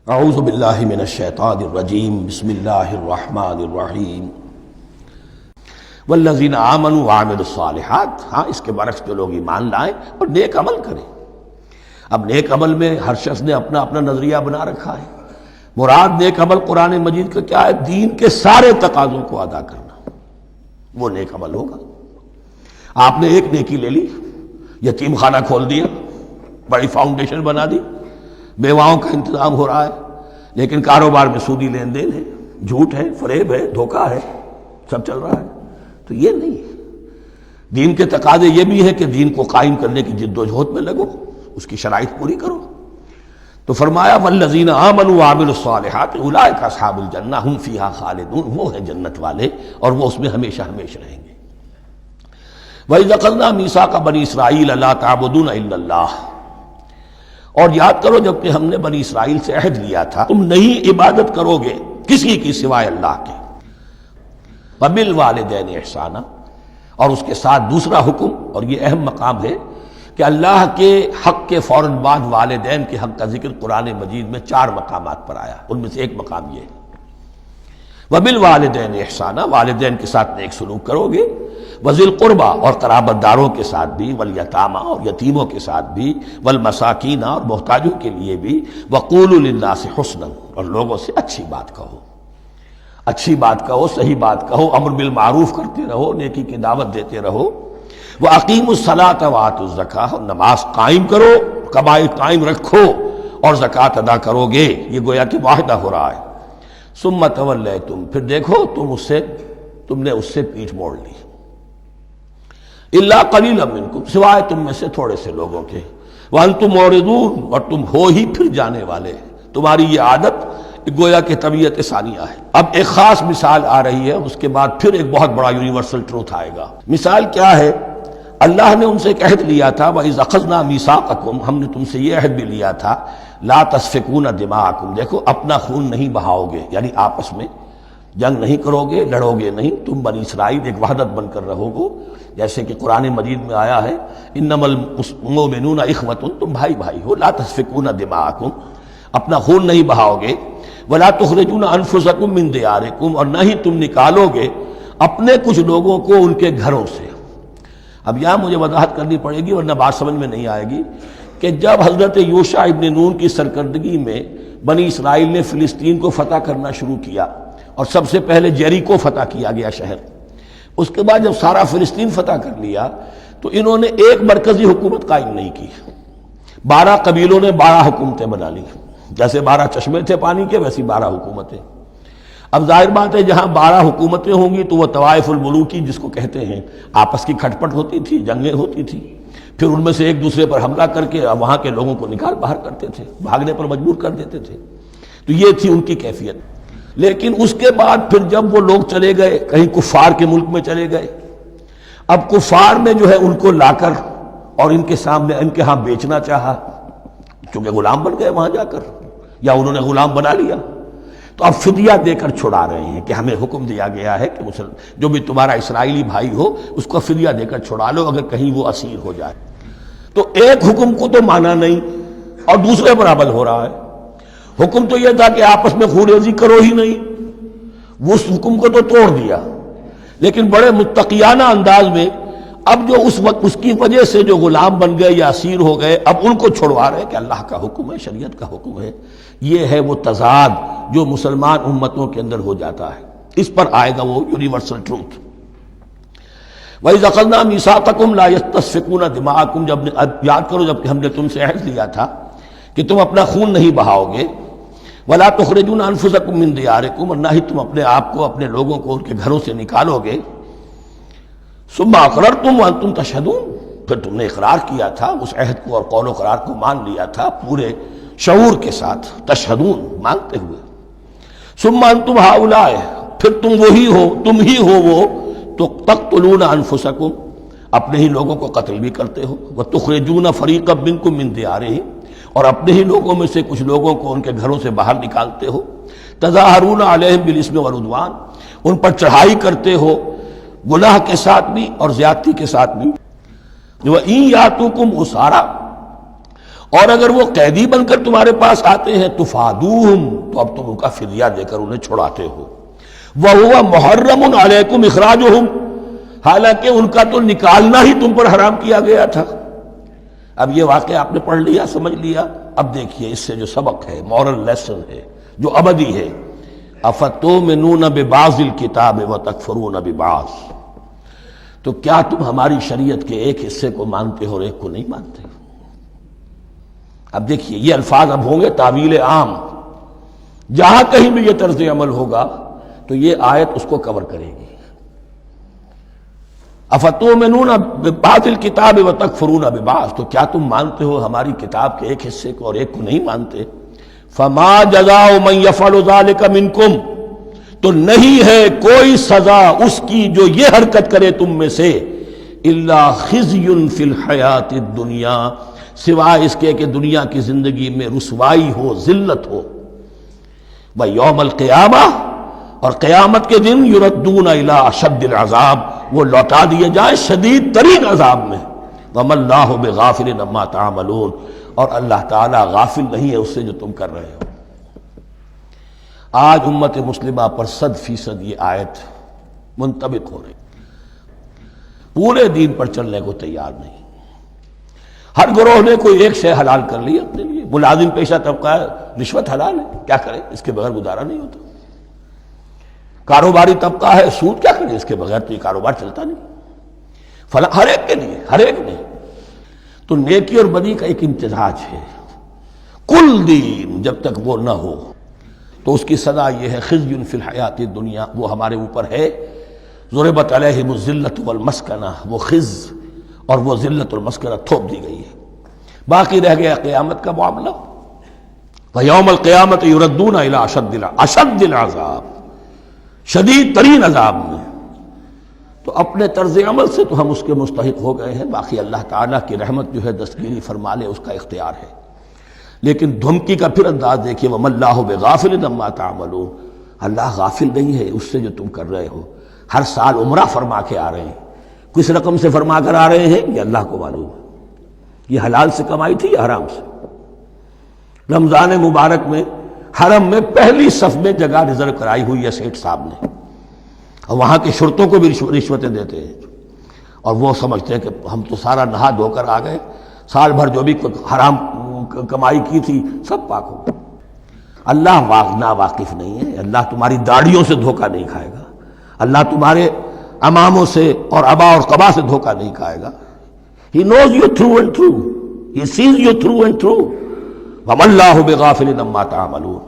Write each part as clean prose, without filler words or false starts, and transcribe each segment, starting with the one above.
اعوذ باللہ من الشیطان الرجیم بسم اللہ الرحمن الرحیم والذین آمنوا وعملوا الصالحات. ہاں، اس کے برعکس جو لوگ ایمان لائیں اور نیک عمل کریں. اب نیک عمل میں ہر شخص نے اپنا اپنا نظریہ بنا رکھا ہے. مراد نیک عمل قرآن مجید کا کیا ہے؟ دین کے سارے تقاضوں کو ادا کرنا، وہ نیک عمل ہوگا. آپ نے ایک نیکی لے لی، یتیم خانہ کھول دیا، بڑی فاؤنڈیشن بنا دی، بیواؤں کا انتظام ہو رہا ہے، لیکن کاروبار میں سودی لین دین ہے، جھوٹ ہے، فریب ہے، دھوکہ ہے، سب چل رہا ہے. تو یہ نہیں. دین کے تقاضے یہ بھی ہے کہ دین کو قائم کرنے کی جد و جہد میں لگو، اس کی شرائط پوری کرو. تو فرمایا والذین آمنوا وعملوا الصالحات اولئک اصحاب الجنہ ھم فیہا خالدون. وہ ہیں جنت والے اور وہ اس میں ہمیشہ ہمیشہ رہیں گے. وَإِذْ أَخَذْنَا مِيثَاقَ بَنِي إِسْرَائِيلَ لَا تَعْبُدُونَ إِلَّا اللَّهَ. اور یاد کرو جب کہ ہم نے بنی اسرائیل سے عہد لیا تھا تم نہیں عبادت کرو گے کسی کی سوائے اللہ کے. وَبِالْوَالِدَيْنِ إِحْسَانًا. اور اس کے ساتھ دوسرا حکم، اور یہ اہم مقام ہے کہ اللہ کے حق کے فوراً بعد والدین کے حق کا ذکر قرآن مجید میں 4 مقامات پر آیا. ان میں سے ایک مقام یہ ہے وَبِالْوَالِدَيْنِ إِحْسَانًا، والدین کے ساتھ نیک سلوک کرو گے. وَذِي الْقُرْبَى، اور قرابت داروں کے ساتھ بھی. وَالْيَتَامَى، اور یتیموں کے ساتھ بھی. وَالْمَسَاكِينَ، اور محتاجوں کے لیے بھی. وَقُولُوا لِلنَّاسِ حُسْنًا، اور لوگوں سے اچھی بات کہو. اچھی بات کہو، صحیح بات کہو، امر بالمعروف کرتے رہو، نیکی کی دعوت دیتے رہو. وَأَقِيمُوا الصَّلَاةَ وَآتُوا الزَّكَاةَ، اور نماز قائم کرو، قواعد قائم رکھو اور زکوٰۃ ادا کرو گے. یہ گویا کہ معاہدہ ہو رہا ہے. ثُمَّ تَوَلَّيْتُمْ، پھر دیکھو تم نے اس سے پیٹھ موڑ لی. إِلَّا قَلِيلًا مِّنكُمْ، سوائے تم میں سے تھوڑے سے لوگوں کے. وَأَنْتُمْ مُعْرِضُونَ، اور تم ہو ہی پھر جانے والے. تمہاری یہ عادت گویا کہ طبیعت ثانیہ ہے. اب ایک خاص مثال آ رہی ہے، اس کے بعد پھر ایک بہت بڑا یونیورسل ٹروتھ آئے گا. مثال کیا ہے؟ اللہ نے ان سے ایک عہد لیا تھا وَإِذْ أَخَذْنَا مِيثَاقَكُمْ، ہم نے تم سے یہ عہد بھی لیا تھا لَا تَسْفِكُونَ دِمَاءَكُمْ. دیکھو اپنا خون نہیں بہاؤ گے، یعنی آپس میں جنگ نہیں کرو گے، لڑو گے نہیں. تم بنی اسرائیل ایک وحدت بن کر رہو گے، جیسے کہ قرآن مجید میں آیا ہے انما المؤمنون اخوۃ، تم بھائی بھائی ہو. لا تسفکون دماءکم، اپنا خون نہیں بہاؤ گے. ولا تخرجون انفسکم من دیارکم، اور نہ ہی تم نکالو گے اپنے کچھ لوگوں کو ان کے گھروں سے. اب یہاں مجھے وضاحت کرنی پڑے گی ورنہ بات سمجھ میں نہیں آئے گی کہ جب حضرت یوشع ابن نون کی سرکردگی میں بنی اسرائیل نے فلسطین کو فتح کرنا شروع کیا، اور سب سے پہلے جیریکو فتح کیا گیا شہر. اس کے بعد جب سارا فلسطین فتح کر لیا تو انہوں نے ایک مرکزی حکومت قائم نہیں کی. 12 قبیلوں نے 12 حکومتیں بنا لی. جیسے 12 چشمے تھے پانی کے، ویسی 12 حکومتیں. اب ظاہر بات ہے جہاں 12 حکومتیں ہوں گی تو وہ طوائف الملوکی جس کو کہتے ہیں، آپس کی کھٹ پٹ ہوتی تھی، جنگیں ہوتی تھی. پھر ان میں سے ایک دوسرے پر حملہ کر کے وہاں کے لوگوں کو نکال باہر کرتے تھے، بھاگنے پر مجبور کر دیتے تھے. تو یہ تھی ان کی کیفیت. لیکن اس کے بعد پھر جب وہ لوگ چلے گئے کہیں کفار کے ملک میں چلے گئے، اب کفار نے جو ہے ان کو لا کر اور ان کے سامنے ان کے ہاں بیچنا چاہا، چونکہ غلام بن گئے وہاں جا کر، یا انہوں نے غلام بنا لیا. تو اب فدیہ دے کر چھڑا رہے ہیں کہ ہمیں حکم دیا گیا ہے کہ جو بھی تمہارا اسرائیلی بھائی ہو اس کو فدیہ دے کر چھڑا لو اگر کہیں وہ اسیر ہو جائے. تو ایک حکم کو تو مانا نہیں اور دوسرے پر عمل ہو رہا ہے. حکم تو یہ تھا کہ آپس میں خون ریزی کرو ہی نہیں، وہ اس حکم کو تو توڑ دیا، لیکن بڑے متقیانہ انداز میں اب جو اس وقت اس کی وجہ سے جو غلام بن گئے یا اسیر ہو گئے اب ان کو چھڑوا رہے کہ اللہ کا حکم ہے، شریعت کا حکم ہے. یہ ہے وہ تضاد جو مسلمان امتوں کے اندر ہو جاتا ہے. اس پر آئے گا وہ یونیورسل ٹروتھ. وَإِذْ أَخَذْنَا مِيثَاقَكُمْ لَا يَسْتَسْفِكُونَ دِمَاءَكُمْ، جب یاد کرو جب کہ ہم نے تم سے عہد لیا تھا کہ تم اپنا خون نہیں بہاؤ گے. وَلَا تُخْرِجُونَ أَنفُسَكُم مِّن دِيَارِكُمْ، اور نہ ہی تم اپنے آپ کو اپنے لوگوں کو ان کے گھروں سے نکالو گے. ثُمَّ أَقْرَرْتُمْ وَأَنْتُمْ تَشْهَدُونَ، پھر تم نے اقرار کیا تھا اس عہد کو اور قول و قرار کو مان لیا تھا پورے شعور کے ساتھ، تشہدون مانتے ہوئے. ثُمَّ أَنْتُمْ هَؤُلَاءِ، پھر تم وہی ہو، تم ہی ہو وہ تو تقتلون انفسکم، اپنے ہی لوگوں کو قتل بھی کرتے ہو. وَتُخْرِجُونَ فَرِيقًا مِّنكُم مِّن دِيَارِهِمْ، اور اپنے ہی لوگوں میں سے کچھ لوگوں کو ان کے گھروں سے باہر نکالتے ہو. تظاہرون علیہم بالاسم والعدوان، ان پر چڑھائی کرتے ہو گناہ کے ساتھ بھی اور زیادتی کے ساتھ بھی. وَإِن یاتوکم اسارا، اور اگر وہ قیدی بن کر تمہارے پاس آتے ہیں تفادوہم، تو اب تم ان کا فدیہ دے کر انہیں چھڑاتے ہو۔ وَهُوَ مُحَرَّمٌ عَلَيْكُمْ إِخْرَاجُهُمْ، حالانکہ ان کا تو نکالنا ہی تم پر حرام کیا گیا تھا۔ اب یہ واقعہ آپ نے پڑھ لیا، سمجھ لیا، اب دیکھیے اس سے جو سبق ہے، مورل لیسن ہے جو ابدی ہے، أَفَتُؤْمِنُونَ بِبَعْضِ الْكِتَابِ وَتَكْفُرُونَ بِبَعْضٍ، تو کیا تم ہماری شریعت کے ایک حصے کو مانتے ہو اور ایک کو نہیں مانتے؟ اب دیکھیے یہ الفاظ اب ہوں گے تعویل عام، جہاں کہیں بھی یہ طرز عمل ہوگا تو یہ آیت اس کو کور کرے گی۔ افتؤمنون ببعض الکتاب وتکفرون ببعض، تو کیا تم مانتے ہو ہماری کتاب کے ایک حصے کو اور ایک کو نہیں مانتے؟ فما جزاء من یفعل ذلک منکم، تو نہیں ہے کوئی سزا اس کی جو یہ حرکت کرے تم میں سے، الا خزی فی الحیات الدنیا، سوائے اس کے کہ دنیا کی زندگی میں رسوائی ہو، ذلت ہو، ویوم القیامہ، اور قیامت کے دن یردون الی اشد العذاب، وہ لوٹا دیے جائیں شدید ترین عذاب میں۔ وما اللہ بغافل عما تعملون، اور اللہ تعالیٰ غافل نہیں ہے اس سے جو تم کر رہے ہو۔ آج امت مسلمہ پر 100% یہ آیت منطبق ہو رہی، پورے دین پر چلنے کو تیار نہیں۔ ہر گروہ نے کوئی ایک شے حلال کر لی اپنے لیے، ملازم پیشہ طبقہ ہے، رشوت حلال ہے، کیا کرے اس کے بغیر گزارا نہیں ہوتا۔ کاروباری طبقہ ہے، سود کیا کرے اس کے بغیر تو یہ کاروبار چلتا نہیں۔ فلاں ہر ایک کے لیے، ہر ایک نے تو نیکی اور بدی کا ایک امتزاج ہے۔ کل دین جب تک وہ نہ ہو تو اس کی سزا یہ ہے خزی فی الحیات الدنیا، وہ ہمارے اوپر ہے۔ ضربت علیہم الذلۃ والمسکنہ، وہ خز اور وہ ذلت اور مسکنہ تھوپ دی گئی ہے۔ باقی رہ گیا قیامت کا معاملہ، ویوم القیامت یردون الی اشد العذاب، شدید ترین عذاب میں۔ تو اپنے طرز عمل سے تو ہم اس کے مستحق ہو گئے ہیں، باقی اللہ تعالیٰ کی رحمت جو ہے دستگیری فرما لے اس کا اختیار ہے۔ لیکن دھمکی کا پھر انداز دیکھیے، وَمَا اللَّهُ بِغَافِلٍ عَمَّا تَعْمَلُونَ، اللہ غافل نہیں ہے اس سے جو تم کر رہے ہو۔ ہر سال عمرہ فرما کے آ رہے ہیں، کس رقم سے فرما کر آ رہے ہیں یہ اللہ کو معلوم ہے، یہ حلال سے کمائی تھی یا حرام سے۔ رمضان مبارک میں حرم میں پہلی صف میں جگہ ریزرو کرائی ہوئی ہے سیٹھ صاحب نے، اور وہاں کے شرطوں کو بھی رشوتیں دیتے ہیں، اور وہ سمجھتے ہیں کہ ہم تو سارا نہا دھو کر آ گئے، سال بھر جو بھی حرام کمائی کی تھی سب پاک ہو۔ اللہ نا واقف نہیں ہے، اللہ تمہاری داڑھیوں سے دھوکہ نہیں کھائے گا، اللہ تمہارے اماموں سے اور ابا اور قبا سے دھوکہ نہیں کھائے گا۔ He knows you through and through, He sees you through and through۔ وَمَا اللَّهُ بِغَافِلٍ عَمَّا تَعْمَلُونَ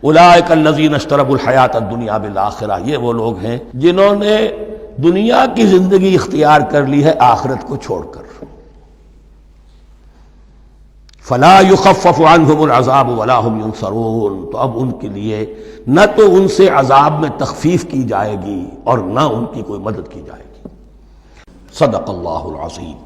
أُولَٰئِكَ الَّذِينَ اشْتَرَوُا الْحَيَاةَ الدُّنْيَا بِالْآخِرَةِ، یہ وہ لوگ ہیں جنہوں نے دنیا کی زندگی اختیار کر لی ہے آخرت کو چھوڑ کر۔ فَلَا يُخَفَّفُ عَنْهُمُ الْعَذَابُ وَلَا هُمْ يُنصَرُونَ، تو اب ان کے لیے نہ تو ان سے عذاب میں تخفیف کی جائے گی اور نہ ان کی کوئی مدد کی جائے گی۔ صدق اللہ العظیم۔